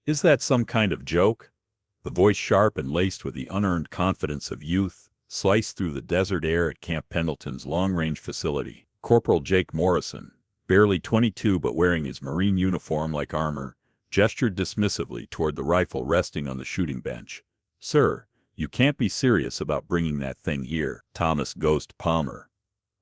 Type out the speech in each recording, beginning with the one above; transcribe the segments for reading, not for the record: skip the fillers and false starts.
Is that some kind of joke? The voice, sharp and laced with the unearned confidence of youth, sliced through the desert air at Camp Pendleton's long-range facility. Corporal Jake Morrison, barely 22 but wearing his Marine uniform like armor, gestured dismissively toward the rifle resting on the shooting bench. "Sir, you can't be serious about bringing that thing here." Thomas "Ghost" Palmer,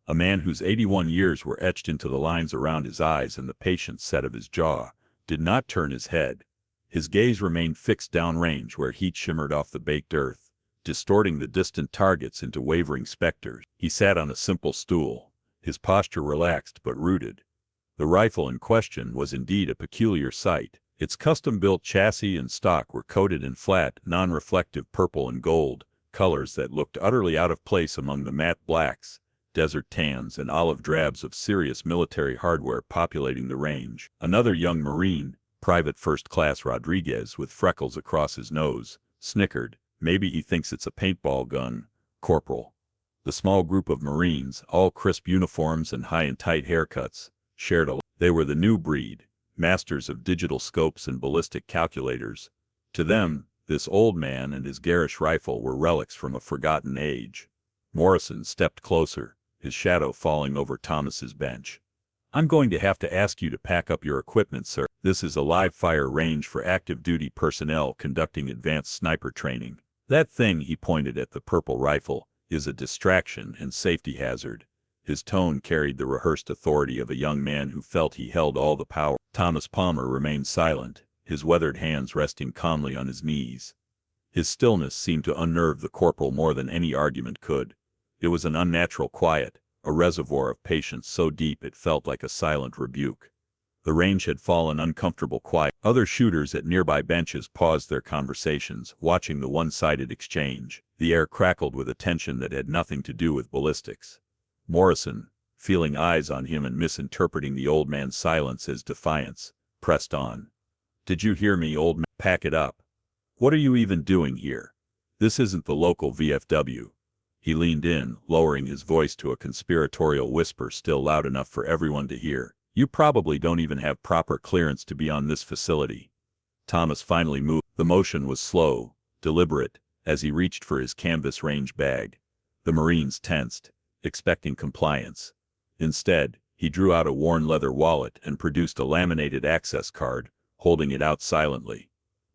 a man whose 81 years were etched into the lines around his eyes and the patient set of his jaw, did not turn his head. His gaze remained fixed downrange where heat shimmered off the baked earth, distorting the distant targets into wavering specters. He sat on a simple stool, his posture relaxed but rooted. The rifle in question was indeed a peculiar sight. Its custom-built chassis and stock were coated in flat, non-reflective purple and gold, colors that looked utterly out of place among the matte blacks, desert tans, and olive drabs of serious military hardware populating the range. Another young Marine, Private First Class Rodriguez, with freckles across his nose, snickered. "Maybe he thinks it's a paintball gun, Corporal." The small group of Marines, all crisp uniforms and high and tight haircuts, shared a. They were the new breed, masters of digital scopes and ballistic calculators. To them, this old man and his garish rifle were relics from a forgotten age. Morrison stepped closer, his shadow falling over Thomas's bench. "I'm going to have to ask you to pack up your equipment, sir. This is a live-fire range for active-duty personnel conducting advanced sniper training. That thing," he pointed at the purple rifle, "is a distraction and safety hazard." His tone carried the rehearsed authority of a young man who felt he held all the power. Thomas Palmer remained silent, his weathered hands resting calmly on his knees. His stillness seemed to unnerve the corporal more than any argument could. It was an unnatural quiet, a reservoir of patience so deep it felt like a silent rebuke. The range had fallen uncomfortable quiet. Other shooters at nearby benches paused their conversations, watching the one-sided exchange. The air crackled with a tension that had nothing to do with ballistics. Morrison, feeling eyes on him and misinterpreting the old man's silence as defiance, pressed on. "Did you hear me, old man? Pack it up. What are you even doing here? This isn't the local VFW." He leaned in, lowering his voice to a conspiratorial whisper still loud enough for everyone to hear. "You probably don't even have proper clearance to be on this facility." Thomas finally moved. The motion was slow, deliberate, as he reached for his canvas range bag. The Marines tensed, expecting compliance. Instead, he drew out a worn leather wallet and produced a laminated access card, holding it out silently.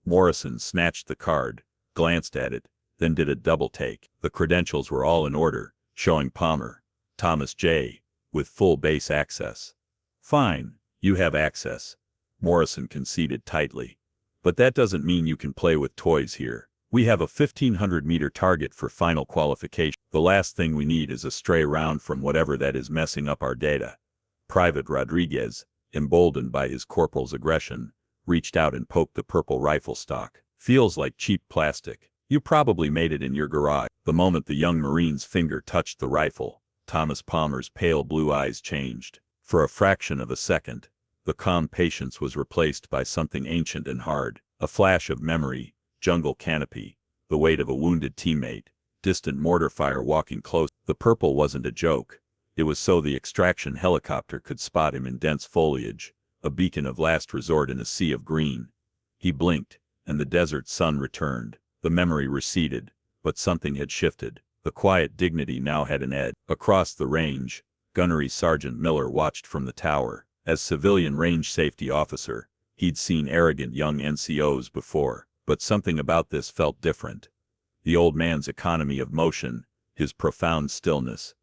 Morrison snatched the card, glanced at it, then did a double-take. The credentials were all in order, showing Palmer, Thomas J., with full base access. "Fine, you have access," Morrison conceded tightly. "But that doesn't mean you can play with toys here. We have a 1,500-meter target for final qualification. The last thing we need is a stray round from whatever that is messing up our data." Private Rodriguez, emboldened by his corporal's aggression, reached out and poked the purple rifle stock. "Feels like cheap plastic. You probably made it in your garage." The moment the young Marine's finger touched the rifle, Thomas Palmer's pale blue eyes changed. For a fraction of a second, the calm patience was replaced by something ancient and hard. A flash of memory, jungle canopy, the weight of a wounded teammate, distant mortar fire walking close. The purple wasn't a joke. It was so the extraction helicopter could spot him in dense foliage, a beacon of last resort in a sea of green. He blinked, and the desert sun returned. The memory receded, but something had shifted. The quiet dignity now had an edge. Across the range, Gunnery Sergeant Miller watched from the tower. As civilian range safety officer, he'd seen arrogant young NCOs before, but something about this felt different. The old man's economy of motion, his profound stillness.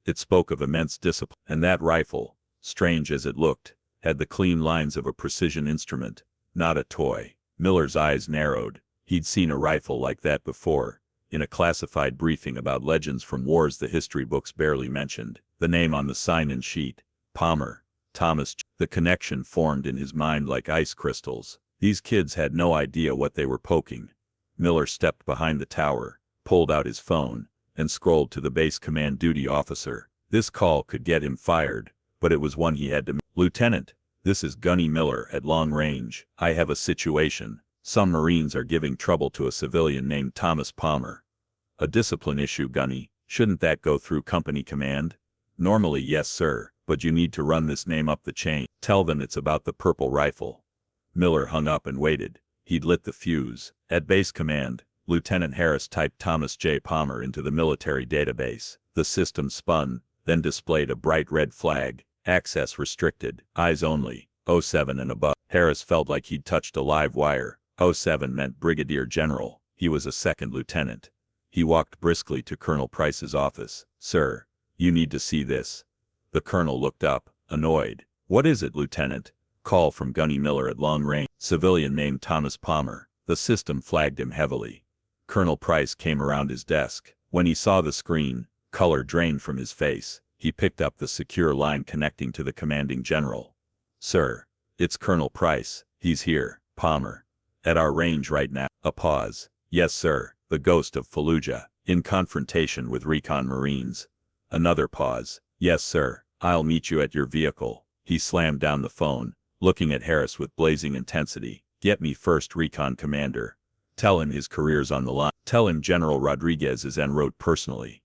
It spoke of immense discipline. And that rifle, strange as it looked, had the clean lines of a precision instrument, not a toy. Miller's eyes narrowed. He'd seen a rifle like that before, in a classified briefing about legends from wars the history books barely mentioned. The name on the sign-in sheet, Palmer, Thomas. The connection formed in his mind like ice crystals. These kids had no idea what they were poking. Miller stepped behind the tower, pulled out his phone, and scrolled to the base command duty officer. This call could get him fired, but it was one he had to make. "Lieutenant, this is Gunny Miller at long range. I have a situation. Some Marines are giving trouble to a civilian named Thomas Palmer." "A discipline issue, Gunny. Shouldn't that go through company command?" "Normally, yes, sir, but you need to run this name up the chain. Tell them it's about the purple rifle." Miller hung up and waited. He'd lit the fuse. At base command, Lieutenant Harris typed Thomas J. Palmer into the military database. The system spun, then displayed a bright red flag. Access restricted. Eyes only. 07 and above. Harris felt like he'd touched a live wire. 07 meant Brigadier General. He was a second lieutenant. He walked briskly to Colonel Price's office. "Sir, you need to see this." The colonel looked up, annoyed. "What is it, Lieutenant?" "Call from Gunny Miller at long range. Civilian named Thomas Palmer." The system flagged him heavily. Colonel Price came around his desk. When he saw the screen, color drained from his face. He picked up the secure line connecting to the commanding general. "Sir, it's Colonel Price. He's here." "Palmer. At our range right now." A pause. "Yes, sir. The Ghost of Fallujah. In confrontation with recon Marines." Another pause. "Yes, sir. I'll meet you at your vehicle." He slammed down the phone, looking at Harris with blazing intensity. "Get me first recon commander. Tell him his career's on the line. Tell him General Rodriguez is en route personally."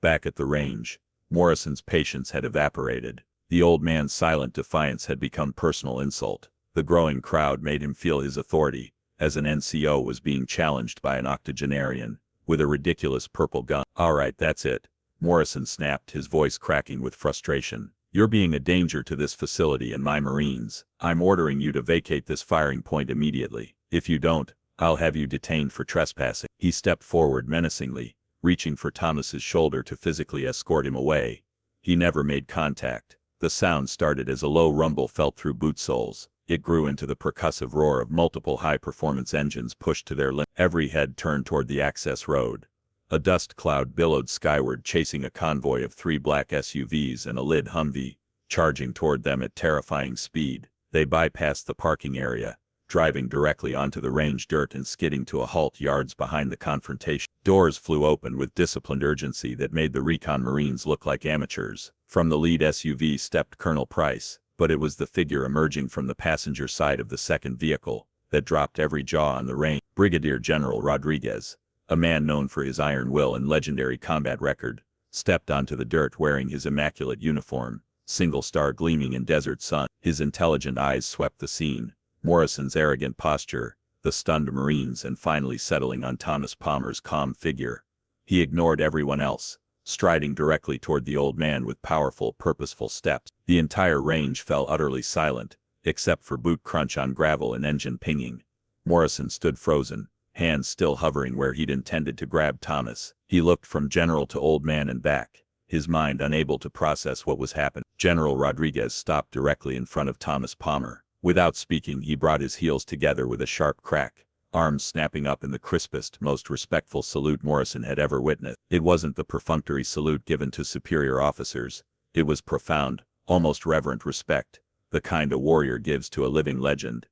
Back at the range, Morrison's patience had evaporated. The old man's silent defiance had become personal insult. The growing crowd made him feel his authority, as an NCO was being challenged by an octogenarian, with a ridiculous purple gun. "All right, that's it," Morrison snapped, his voice cracking with frustration. "You're being a danger to this facility and my Marines. I'm ordering you to vacate this firing point immediately. If you don't, I'll have you detained for trespassing." He stepped forward menacingly, reaching for Thomas's shoulder to physically escort him away. He never made contact. The sound started as a low rumble felt through boot soles. It grew into the percussive roar of multiple high-performance engines pushed to their limit. Every head turned toward the access road. A dust cloud billowed skyward, chasing a convoy of 3 black SUVs and a lit Humvee, charging toward them at terrifying speed. They bypassed the parking area, driving directly onto the range dirt and skidding to a halt yards behind the confrontation. Doors flew open with disciplined urgency that made the recon Marines look like amateurs. From the lead SUV stepped Colonel Price, but it was the figure emerging from the passenger side of the second vehicle that dropped every jaw on the range. Brigadier General Rodriguez, a man known for his iron will and legendary combat record, stepped onto the dirt wearing his immaculate uniform, single star gleaming in desert sun. His intelligent eyes swept the scene, Morrison's arrogant posture, the stunned Marines, and finally settling on Thomas Palmer's calm figure. He ignored everyone else, striding directly toward the old man with powerful, purposeful steps. The entire range fell utterly silent, except for boot crunch on gravel and engine pinging. Morrison stood frozen, hands still hovering where he'd intended to grab Thomas. He looked from general to old man and back, his mind unable to process what was happening. General Rodriguez stopped directly in front of Thomas Palmer. Without speaking, he brought his heels together with a sharp crack, arms snapping up in the crispest, most respectful salute Morrison had ever witnessed. It wasn't the perfunctory salute given to superior officers. It was profound, almost reverent respect, the kind a warrior gives to a living legend.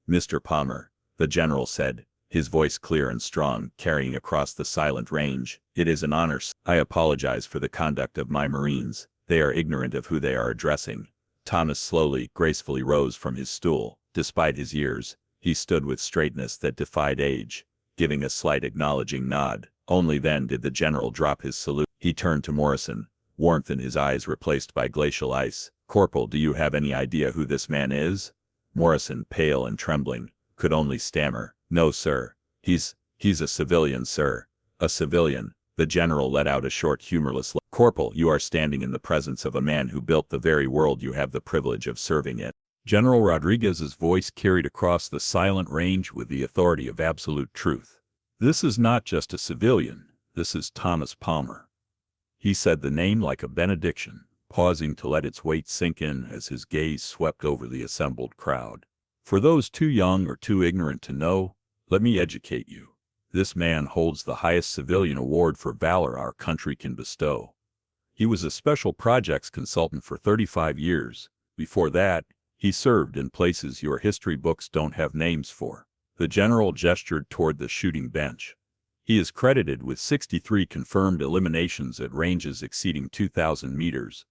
"Mr. Palmer," the general said, his voice clear and strong, carrying across the silent range, "it is an honor. I apologize for the conduct of my Marines. They are ignorant of who they are addressing." Thomas slowly, gracefully rose from his stool. Despite his years, he stood with straightness that defied age, giving a slight acknowledging nod. Only then did the general drop his salute. He turned to Morrison, warmth in his eyes replaced by glacial ice. "Corporal, do you have any idea who this man is?" Morrison, pale and trembling, could only stammer, "No, sir. He's a civilian, sir." "A civilian?" The general let out a short, humorless laugh. "Corporal, you are standing in the presence of a man who built the very world you have the privilege of serving in." General Rodriguez's voice carried across the silent range with the authority of absolute truth. "This is not just a civilian. This is Thomas Palmer." He said the name like a benediction, pausing to let its weight sink in as his gaze swept over the assembled crowd. "For those too young or too ignorant to know, let me educate you. This man holds the highest civilian award for valor our country can bestow. He was a special projects consultant for 35 years. Before that, he served in places your history books don't have names for." The general gestured toward the shooting bench. "He is credited with 63 confirmed eliminations at ranges exceeding 2,000 meters,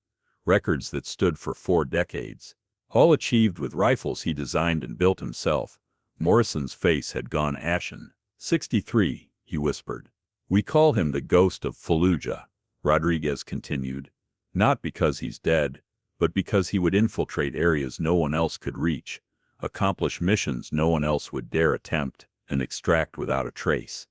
records that stood for 4 decades, all achieved with rifles he designed and built himself." Morrison's face had gone ashen. 63, he whispered. "We call him the Ghost of Fallujah," Rodriguez continued. "Not because he's dead, but because he would infiltrate areas no one else could reach, accomplish missions no one else would dare attempt, and extract without a trace.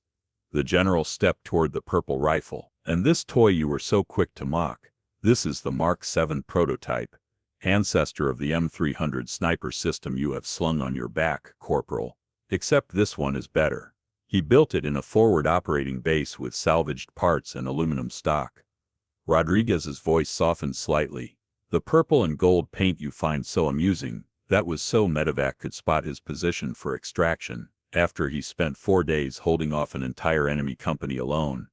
The general stepped toward the purple rifle. And this toy you were so quick to mock, this is the Mark 7 prototype, ancestor of the M300 sniper system you have slung on your back, Corporal. Except this one is better. He built it in a forward operating base with salvaged parts and aluminum stock. Rodriguez's voice softened slightly. The purple and gold paint you find so amusing, that was so Medevac could spot his position for extraction, after he spent 4 days holding off an entire enemy company alone,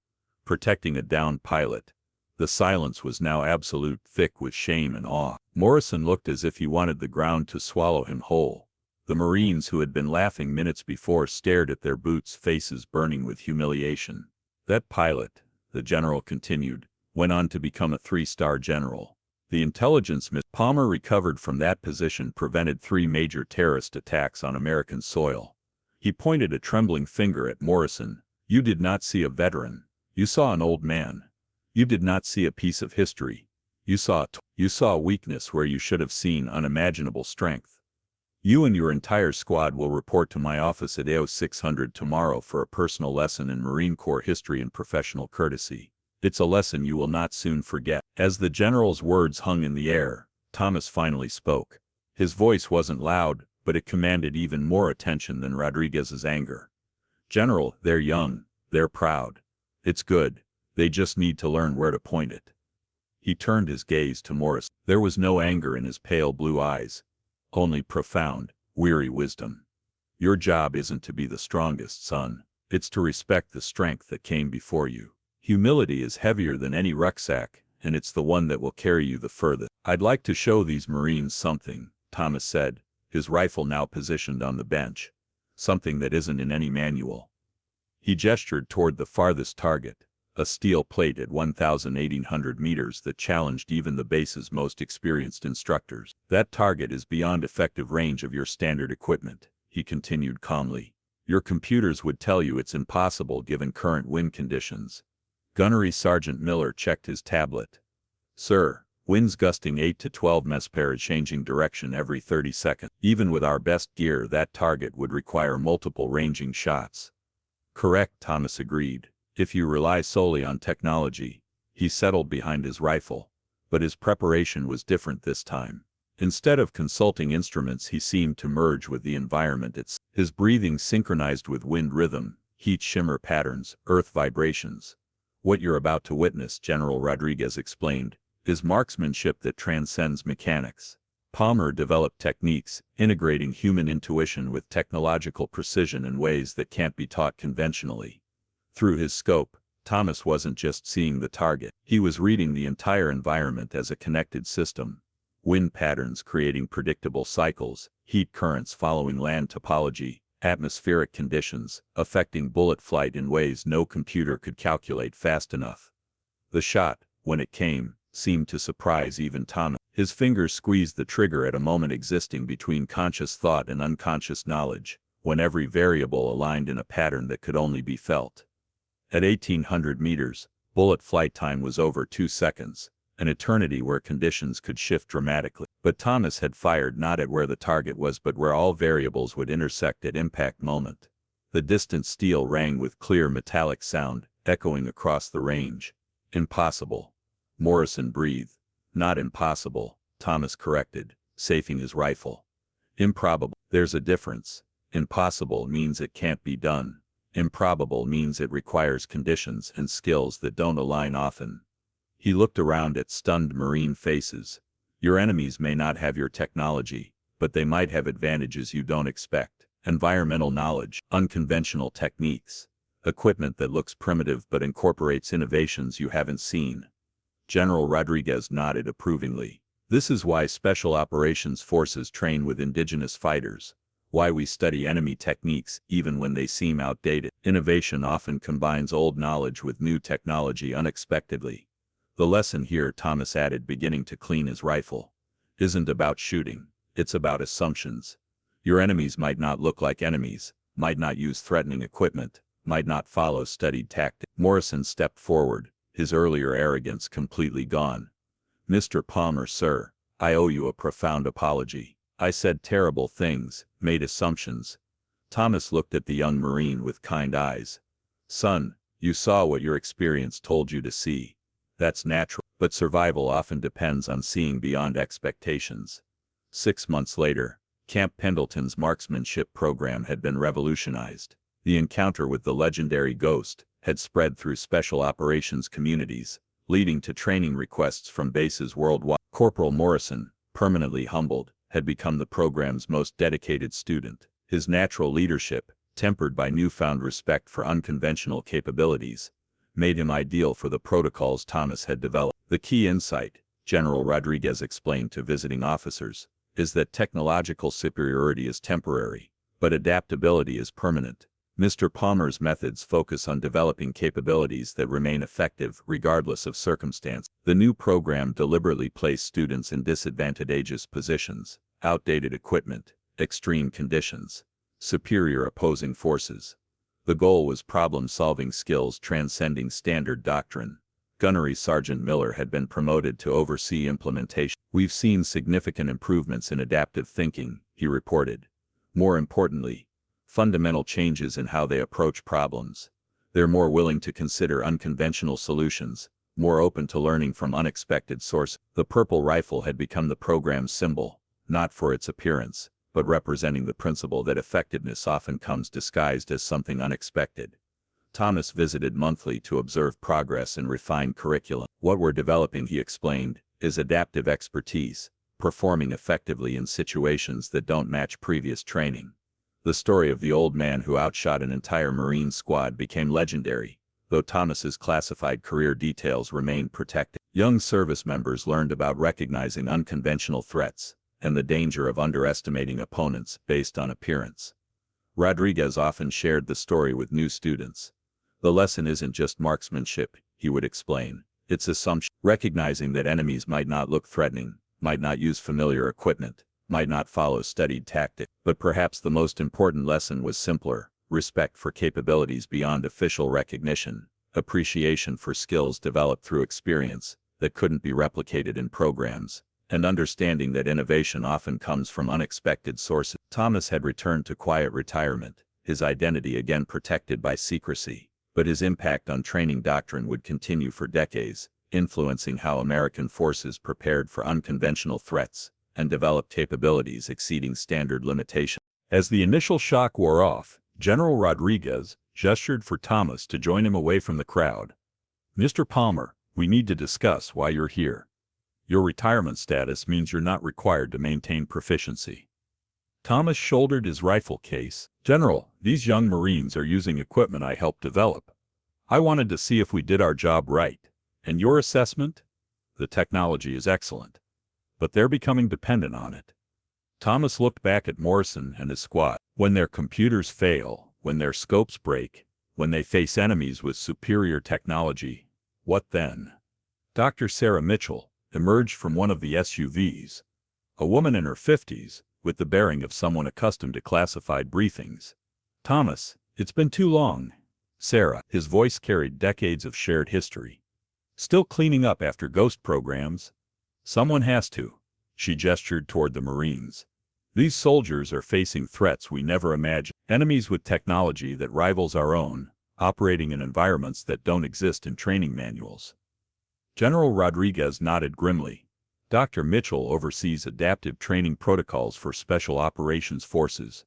protecting a downed pilot. The silence was now absolute, thick with shame and awe. Morrison looked as if he wanted the ground to swallow him whole. The Marines who had been laughing minutes before stared at their boots, faces burning with humiliation. That pilot, the general continued, went on to become a 3-star general. The intelligence Mr. Palmer recovered from that position prevented 3 major terrorist attacks on American soil. He pointed a trembling finger at Morrison. You did not see a veteran. You saw an old man. You did not see a piece of history. You saw weakness where you should have seen unimaginable strength. You and your entire squad will report to my office at AO 600 tomorrow for a personal lesson in Marine Corps history and professional courtesy. It's a lesson you will not soon forget. As the general's words hung in the air, Thomas finally spoke. His voice wasn't loud, but it commanded even more attention than Rodriguez's anger. General, they're young, they're proud. It's good. They just need to learn where to point it. He turned his gaze to Morris. There was no anger in his pale blue eyes, only profound, weary wisdom. Your job isn't to be the strongest, son. It's to respect the strength that came before you. Humility is heavier than any rucksack, and it's the one that will carry you the furthest. I'd like to show these Marines something, Thomas said, his rifle now positioned on the bench. Something that isn't in any manual. He gestured toward the farthest target, a steel plate at 1,800 meters that challenged even the base's most experienced instructors. That target is beyond effective range of your standard equipment, he continued calmly. Your computers would tell you it's impossible given current wind conditions. Gunnery Sergeant Miller checked his tablet. Sir, winds gusting 8 to 12 mph changing direction every 30 seconds. Even with our best gear, that target would require multiple ranging shots. Correct, Thomas agreed. If you rely solely on technology. He settled behind his rifle. But his preparation was different this time. Instead of consulting instruments, he seemed to merge with the environment itself. His breathing synchronized with wind rhythm, heat shimmer patterns, earth vibrations. What you're about to witness, General Rodriguez explained, is marksmanship that transcends mechanics. Palmer developed techniques, integrating human intuition with technological precision in ways that can't be taught conventionally. Through his scope, Thomas wasn't just seeing the target. He was reading the entire environment as a connected system. Wind patterns creating predictable cycles, heat currents following land topology, atmospheric conditions, affecting bullet flight in ways no computer could calculate fast enough. The shot, when it came, seemed to surprise even Thomas. His fingers squeezed the trigger at a moment existing between conscious thought and unconscious knowledge, when every variable aligned in a pattern that could only be felt. At 1,800 meters, bullet flight time was over 2 seconds, an eternity where conditions could shift dramatically. But Thomas had fired not at where the target was but where all variables would intersect at impact moment. The distant steel rang with clear metallic sound, echoing across the range. Impossible. Morrison breathed. Not impossible, Thomas corrected, safing his rifle. Improbable. There's a difference. Impossible means it can't be done. Improbable means it requires conditions and skills that don't align often. He looked around at stunned Marine faces. Your enemies may not have your technology, but they might have advantages you don't expect. Environmental knowledge, unconventional techniques, equipment that looks primitive but incorporates innovations you haven't seen. General Rodriguez nodded approvingly. This is why Special Operations Forces train with indigenous fighters. Why we study enemy techniques even when they seem outdated. Innovation often combines old knowledge with new technology unexpectedly. The lesson here, Thomas added, beginning to clean his rifle, isn't about shooting. It's about assumptions. Your enemies might not look like enemies, might not use threatening equipment, might not follow studied tactics. Morrison stepped forward, his earlier arrogance completely gone. Mr. Palmer, sir, I owe you a profound apology. I said terrible things, made assumptions. Thomas looked at the young Marine with kind eyes. "Son, you saw what your experience told you to see. That's natural, but survival often depends on seeing beyond expectations." 6 months later, Camp Pendleton's marksmanship program had been revolutionized. The encounter with the legendary Ghost had spread through special operations communities, leading to training requests from bases worldwide. Corporal Morrison, permanently humbled, had become the program's most dedicated student. His natural leadership, tempered by newfound respect for unconventional capabilities, made him ideal for the protocols Thomas had developed. The key insight, General Rodriguez explained to visiting officers, is that technological superiority is temporary, but adaptability is permanent. Mr. Palmer's methods focus on developing capabilities that remain effective regardless of circumstance. The new program deliberately placed students in disadvantageous positions, outdated equipment, extreme conditions, superior opposing forces. The goal was problem-solving skills transcending standard doctrine. Gunnery Sergeant Miller had been promoted to oversee implementation. "We've seen significant improvements in adaptive thinking," he reported. "More importantly, fundamental changes in how they approach problems. They're more willing to consider unconventional solutions, more open to learning from unexpected sources." The purple rifle had become the program's symbol, not for its appearance, but representing the principle that effectiveness often comes disguised as something unexpected. Thomas visited monthly to observe progress and refine curriculum. "What we're developing," he explained, "is adaptive expertise, performing effectively in situations that don't match previous training." The story of the old man who outshot an entire Marine squad became legendary, though Thomas's classified career details remained protected. Young service members learned about recognizing unconventional threats and the danger of underestimating opponents based on appearance. Rodriguez often shared the story with new students. "The lesson isn't just marksmanship," he would explain. "It's assumption. Recognizing that enemies might not look threatening, might not use familiar equipment, might not follow studied tactics. But perhaps the most important lesson was simpler: respect for capabilities beyond official recognition, appreciation for skills developed through experience that couldn't be replicated in programs, and understanding that innovation often comes from unexpected sources." Thomas had returned to quiet retirement, his identity again protected by secrecy, but his impact on training doctrine would continue for decades, influencing how American forces prepared for unconventional threats and developed capabilities exceeding standard limitations. As the initial shock wore off, General Rodriguez gestured for Thomas to join him away from the crowd. "Mr. Palmer, we need to discuss why you're here. Your retirement status means you're not required to maintain proficiency." Thomas shouldered his rifle case. "General, these young Marines are using equipment I helped develop. I wanted to see if we did our job right. And your assessment? The technology is excellent, but they're becoming dependent on it." Thomas looked back at Morrison and his squad. "When their computers fail, when their scopes break, when they face enemies with superior technology, what then?" Dr. Sarah Mitchell emerged from one of the SUVs, a woman in her 50s, with the bearing of someone accustomed to classified briefings. "Thomas, it's been too long." Sarah, his voice carried decades of shared history. "Still cleaning up after Ghost programs?" "Someone has to." She gestured toward the Marines. "These soldiers are facing threats we never imagined, enemies with technology that rivals our own, operating in environments that don't exist in training manuals." General Rodriguez nodded grimly. "Dr. Mitchell oversees adaptive training protocols for special operations forces.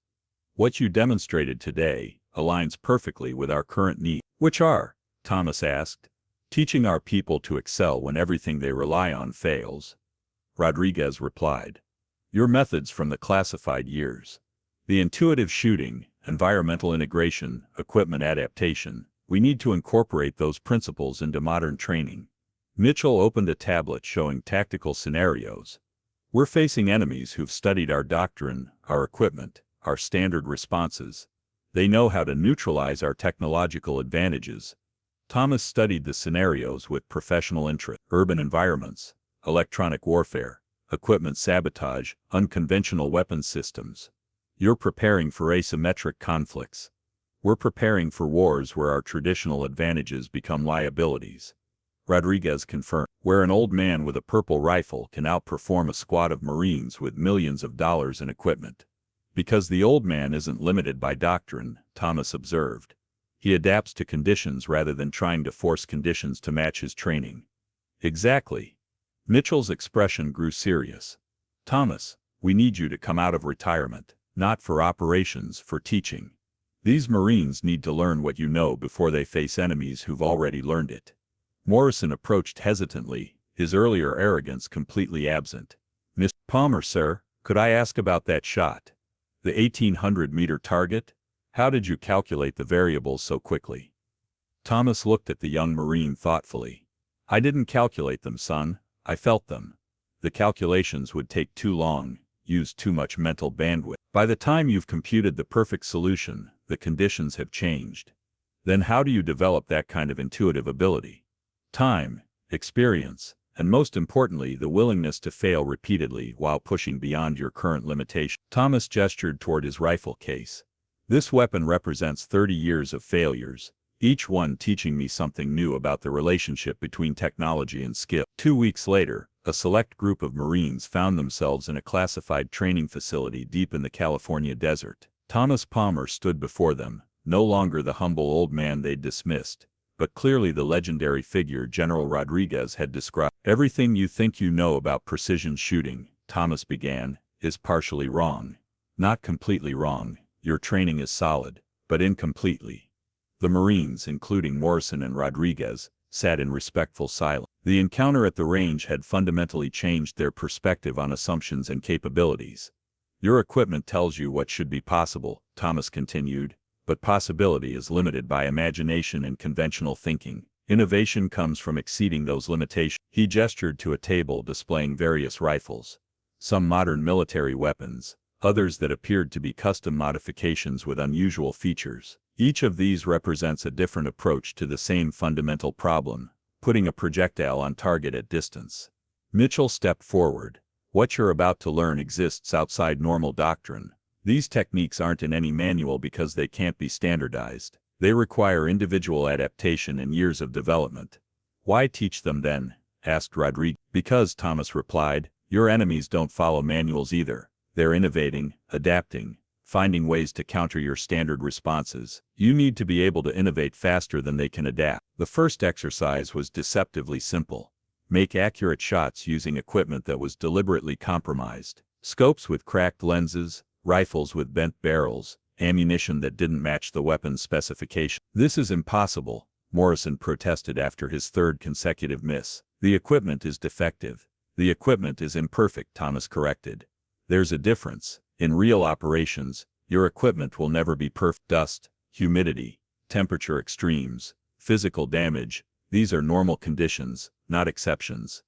What you demonstrated today aligns perfectly with our current needs." "Which are?" Thomas asked. "Teaching our people to excel when everything they rely on fails." Rodriguez replied. "Your methods from the classified years. The intuitive shooting, environmental integration, equipment adaptation. We need to incorporate those principles into modern training." Mitchell opened a tablet showing tactical scenarios. "We're facing enemies who've studied our doctrine, our equipment, our standard responses. They know how to neutralize our technological advantages." Thomas studied the scenarios with professional interest. Urban environments, electronic warfare, equipment sabotage, unconventional weapons systems. "You're preparing for asymmetric conflicts. We're preparing for wars where our traditional advantages become liabilities." Rodriguez confirmed. "Where an old man with a purple rifle can outperform a squad of Marines with millions of dollars in equipment." Because the old man isn't limited by doctrine, Thomas observed. He adapts to conditions rather than trying to force conditions to match his training. Exactly. Mitchell's expression grew serious. Thomas, we need you to come out of retirement, not for operations, for teaching. These Marines need to learn what you know before they face enemies who've already learned it. Morrison approached hesitantly, his earlier arrogance completely absent. Mr. Palmer, sir, could I ask about that shot? The 1,800-meter target? How did you calculate the variables so quickly? Thomas looked at the young Marine thoughtfully. I didn't calculate them, son. I felt them. The calculations would take too long, use too much mental bandwidth. By the time you've computed the perfect solution, the conditions have changed. Then how do you develop that kind of intuitive ability? Time, experience, and most importantly the willingness to fail repeatedly while pushing beyond your current limitation. Thomas gestured toward his rifle case. This weapon represents 30 years of failures, each one teaching me something new about the relationship between technology and skill. 2 weeks later, a select group of Marines found themselves in a classified training facility deep in the California desert. Thomas Palmer stood before them, no longer the humble old man they'd dismissed, but clearly the legendary figure General Rodriguez had described. Everything you think you know about precision shooting, Thomas began, is partially wrong. Not completely wrong. Your training is solid, but incompletely. The Marines, including Morrison and Rodriguez, sat in respectful silence. The encounter at the range had fundamentally changed their perspective on assumptions and capabilities. Your equipment tells you what should be possible, Thomas continued, but possibility is limited by imagination and conventional thinking. Innovation comes from exceeding those limitations. He gestured to a table displaying various rifles. Some modern military weapons, others that appeared to be custom modifications with unusual features. Each of these represents a different approach to the same fundamental problem, putting a projectile on target at distance. Mitchell stepped forward. What you're about to learn exists outside normal doctrine. These techniques aren't in any manual because they can't be standardized. They require individual adaptation and years of development. Why teach them then? Asked Rodriguez. Because, Thomas replied, your enemies don't follow manuals either. They're innovating, adapting, finding ways to counter your standard responses. You need to be able to innovate faster than they can adapt. The first exercise was deceptively simple. Make accurate shots using equipment that was deliberately compromised. Scopes with cracked lenses, rifles with bent barrels, ammunition that didn't match the weapon's specification. This is impossible, Morrison protested after his third consecutive miss. The equipment is defective. The equipment is imperfect, Thomas corrected. There's a difference. In real operations, your equipment will never be perfect. Dust, humidity, temperature extremes, physical damage, these are normal conditions, not exceptions.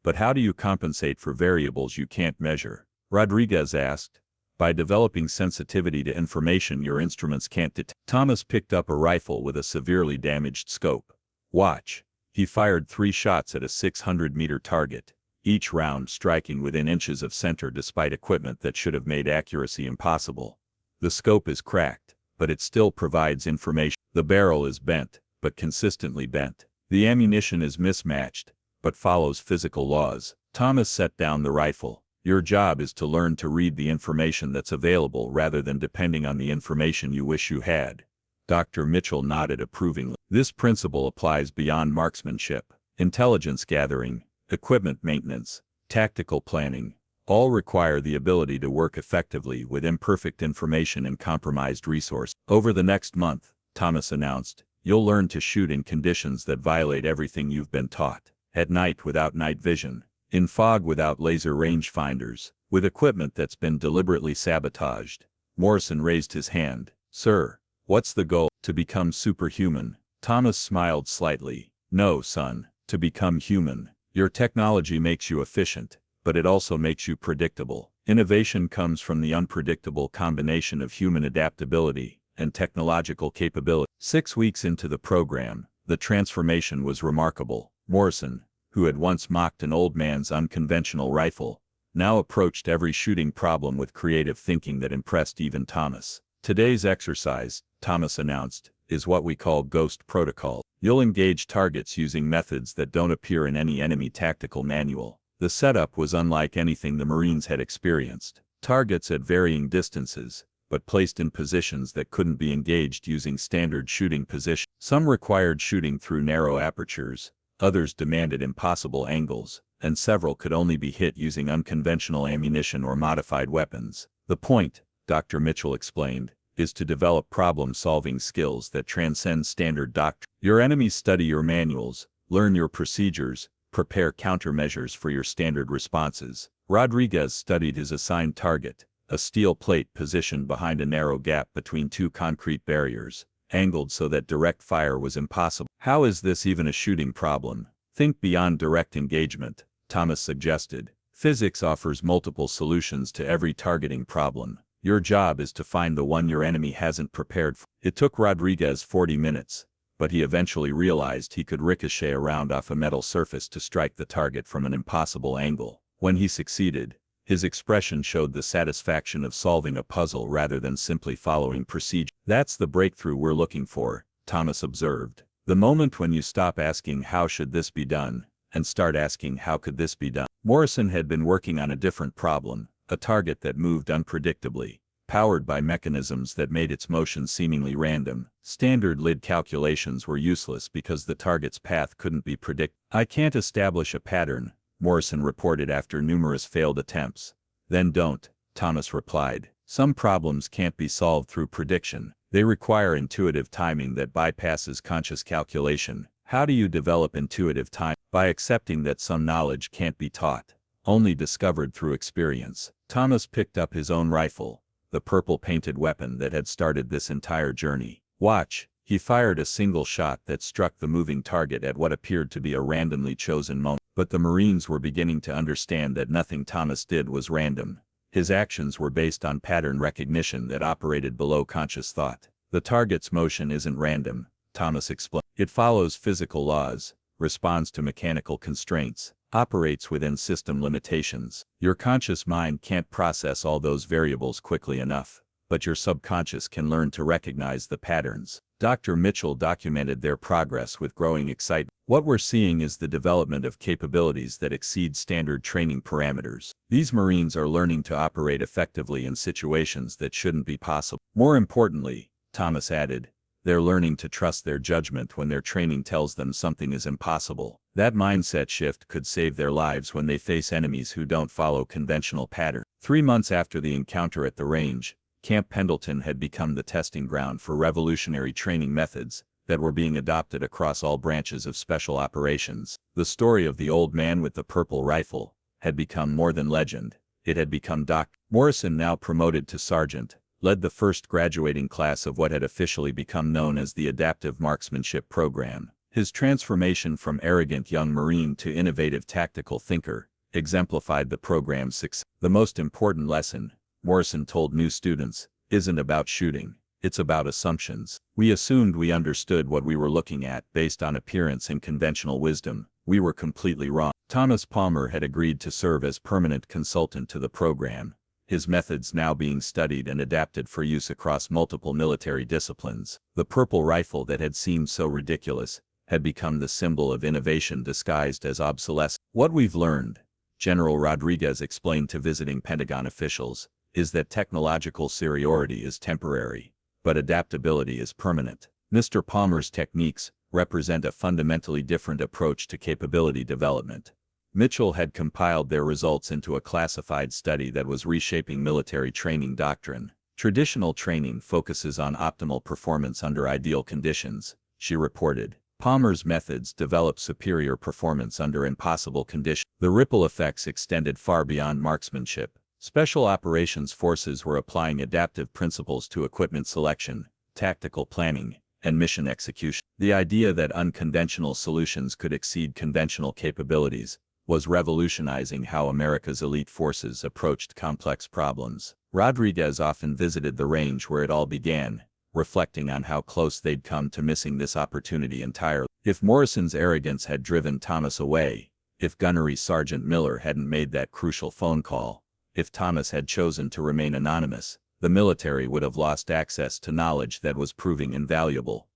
But how do you compensate for variables you can't measure? Rodriguez asked. By developing sensitivity to information your instruments can't detect. Thomas picked up a rifle with a severely damaged scope. Watch. He fired 3 shots at a 600-meter target, each round striking within inches of center despite equipment that should have made accuracy impossible. The scope is cracked, but it still provides information. The barrel is bent, but consistently bent. The ammunition is mismatched, but follows physical laws. Thomas set down the rifle. Your job is to learn to read the information that's available rather than depending on the information you wish you had. Dr. Mitchell nodded approvingly. This principle applies beyond marksmanship. Intelligence gathering, equipment maintenance, tactical planning, all require the ability to work effectively with imperfect information and compromised resources. Over the next month, Thomas announced, you'll learn to shoot in conditions that violate everything you've been taught. At night without night vision, in fog without laser rangefinders, with equipment that's been deliberately sabotaged. Morrison raised his hand. Sir, what's the goal? To become superhuman. Thomas smiled slightly. No, son, to become human. Your technology makes you efficient, but it also makes you predictable. Innovation comes from the unpredictable combination of human adaptability and technological capability. 6 weeks into the program, the transformation was remarkable. Morrison, who had once mocked an old man's unconventional rifle, now approached every shooting problem with creative thinking that impressed even Thomas. Today's exercise, Thomas announced, is what we call Ghost Protocol. You'll engage targets using methods that don't appear in any enemy tactical manual. The setup was unlike anything the Marines had experienced. Targets at varying distances, but placed in positions that couldn't be engaged using standard shooting positions. Some required shooting through narrow apertures, others demanded impossible angles, and several could only be hit using unconventional ammunition or modified weapons. The point, Dr. Mitchell explained, is to develop problem-solving skills that transcend standard doctrine. Your enemies study your manuals, learn your procedures, prepare countermeasures for your standard responses. Rodriguez studied his assigned target, a steel plate positioned behind a narrow gap between two concrete barriers, angled so that direct fire was impossible. How is this even a shooting problem? Think beyond direct engagement, Thomas suggested. Physics offers multiple solutions to every targeting problem. Your job is to find the one your enemy hasn't prepared for. It took Rodriguez 40 minutes, but he eventually realized he could ricochet around off a metal surface to strike the target from an impossible angle. When he succeeded, his expression showed the satisfaction of solving a puzzle rather than simply following procedure. That's the breakthrough we're looking for, Thomas observed. The moment when you stop asking how should this be done, and start asking how could this be done. Morrison had been working on a different problem, a target that moved unpredictably, powered by mechanisms that made its motion seemingly random. Standard lid calculations were useless because the target's path couldn't be predicted. I can't establish a pattern, Morrison reported after numerous failed attempts. Then don't, Thomas replied. Some problems can't be solved through prediction. They require intuitive timing that bypasses conscious calculation. How do you develop intuitive time? By accepting that some knowledge can't be taught, only discovered through experience. Thomas picked up his own rifle, the purple-painted weapon that had started this entire journey. Watch, he fired a single shot that struck the moving target at what appeared to be a randomly chosen moment. But the Marines were beginning to understand that nothing Thomas did was random. His actions were based on pattern recognition that operated below conscious thought. The target's motion isn't random, Thomas explained. It follows physical laws, responds to mechanical constraints, operates within system limitations. Your conscious mind can't process all those variables quickly enough, but your subconscious can learn to recognize the patterns. Dr. Mitchell documented their progress with growing excitement. What we're seeing is the development of capabilities that exceed standard training parameters. These Marines are learning to operate effectively in situations that shouldn't be possible. More importantly, Thomas added, they're learning to trust their judgment when their training tells them something is impossible. That mindset shift could save their lives when they face enemies who don't follow conventional patterns. 3 months after the encounter at the range, Camp Pendleton had become the testing ground for revolutionary training methods that were being adopted across all branches of special operations. The story of the old man with the purple rifle had become more than legend. It had become Dr. Morrison, now promoted to sergeant, led the first graduating class of what had officially become known as the Adaptive Marksmanship Program. His transformation from arrogant young Marine to innovative tactical thinker exemplified the program's success. The most important lesson, Morrison told new students, isn't about shooting, it's about assumptions. We assumed we understood what we were looking at based on appearance and conventional wisdom. We were completely wrong. Thomas Palmer had agreed to serve as permanent consultant to the program, his methods now being studied and adapted for use across multiple military disciplines. The purple rifle that had seemed so ridiculous had become the symbol of innovation disguised as obsolescence. What we've learned, General Rodriguez explained to visiting Pentagon officials, is that technological superiority is temporary, but adaptability is permanent. Mr. Palmer's techniques represent a fundamentally different approach to capability development. Mitchell had compiled their results into a classified study that was reshaping military training doctrine. Traditional training focuses on optimal performance under ideal conditions, she reported. Palmer's methods develop superior performance under impossible conditions. The ripple effects extended far beyond marksmanship. Special operations forces were applying adaptive principles to equipment selection, tactical planning, and mission execution. The idea that unconventional solutions could exceed conventional capabilities was revolutionizing how America's elite forces approached complex problems. Rodriguez often visited the range where it all began, reflecting on how close they'd come to missing this opportunity entirely. If Morrison's arrogance had driven Thomas away, if Gunnery Sergeant Miller hadn't made that crucial phone call, if Thomas had chosen to remain anonymous, the military would have lost access to knowledge that was proving invaluable.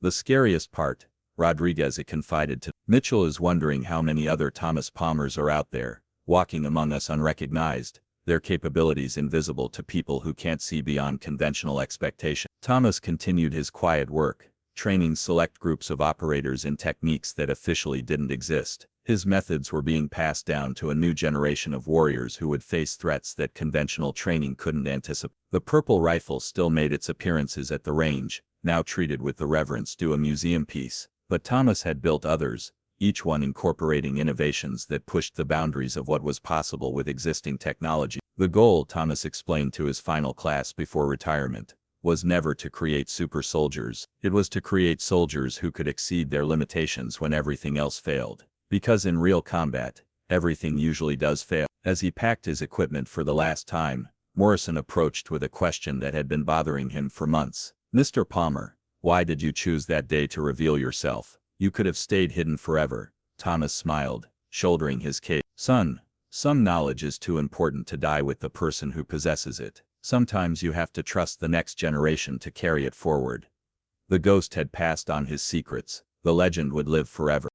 The scariest part, Rodriguez confided to Mitchell, is wondering how many other Thomas Palmers are out there, walking among us unrecognized, their capabilities invisible to people who can't see beyond conventional expectation. Thomas continued his quiet work, training select groups of operators in techniques that officially didn't exist. His methods were being passed down to a new generation of warriors who would face threats that conventional training couldn't anticipate. The purple rifle still made its appearances at the range, now treated with the reverence due a museum piece. But Thomas had built others, each one incorporating innovations that pushed the boundaries of what was possible with existing technology. The goal, Thomas explained to his final class before retirement, was never to create super soldiers. It was to create soldiers who could exceed their limitations when everything else failed. Because in real combat, everything usually does fail. As he packed his equipment for the last time, Morrison approached with a question that had been bothering him for months. "Mr. Palmer, why did you choose that day to reveal yourself? You could have stayed hidden forever." Thomas smiled, shouldering his case. "Son, some knowledge is too important to die with the person who possesses it. Sometimes you have to trust the next generation to carry it forward." The ghost had passed on his secrets. The legend would live forever.